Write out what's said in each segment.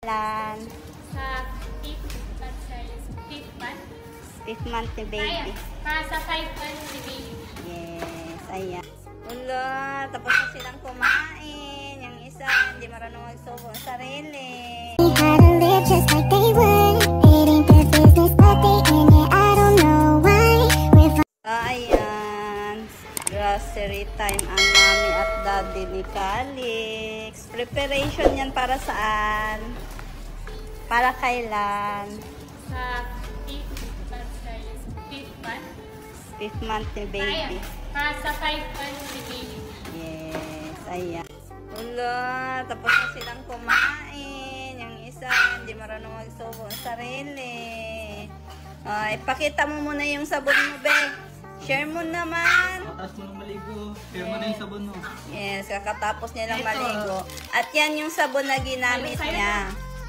Lan. Sa fifth month. Fifth month ni baby. Para sa 5 months ni baby. Yes, ayan. Wala, tapos na silang kumain. Yung isa, hindi marunong magsubo ang sarili. How to live just like they would. It ain't their business, but they in it. I don't know why. Ayan. Grocery time ang mami at daddy ni Calix. Preparation yan para saan? Para kailan? Sa fifth month. Fifth month ni baby. Para sa 5 months ni baby. Yes, ayan. Wala, tapos na silang kumain. Yung isa, hindi marunong magsubo ang sarili. Ipakita mo muna yung sabon mo, be. Share mo naman. Kakatapos mo ng maligo. Share mo na yung sabon mo. Yes, kakatapos niya lang maligo. At yan yung sabon na ginamit niya.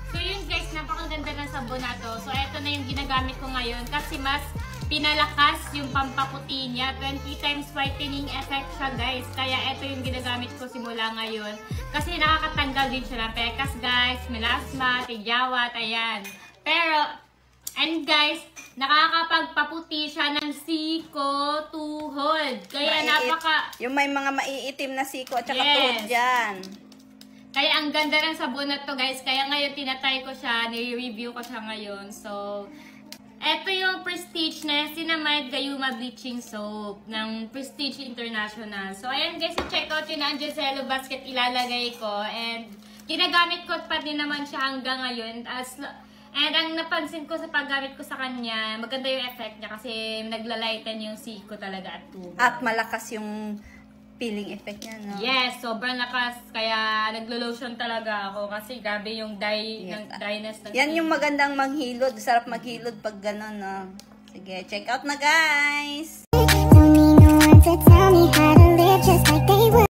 So yun guys, napakaganda ng sabon na to. So eto na yung ginagamit ko ngayon kasi mas pinalakas yung pampaputi niya. 20 times whitening effect siya guys. Kaya eto yung ginagamit ko simula ngayon. Kasi nakakatanggal din siya ng pekas guys, melasma, tigyawat, ayan. Pero, and guys, nakakapagpaputi siya ng siko, tuhod. Kaya yung may mga maiitim na siko at saka tuhod dyan. Kaya ang ganda ng sabon na to guys. Kaya ngayon tinatry ko siya, nire-review ko siya ngayon. So, eto yung Prestige Niacinamide Gayuma Bleaching Soap ng Prestige International. So, ayan guys, check out yun ang Giselo basket ilalagay ko. And, ginagamit ko pa din naman siya hanggang ngayon. And ang napansin ko sa paggamit ko sa kanya, maganda yung effect niya kasi naglalighten yung siko talaga at tubo. At malakas yung peeling effect niya, no? Yes, sobrang lakas. Kaya naglo-lotion talaga ako kasi grabe yung dryness ng yan yung magandang maghilod. Sarap maghilod pag gano'n, no? Sige, check out na guys! Don't need no one to tell me how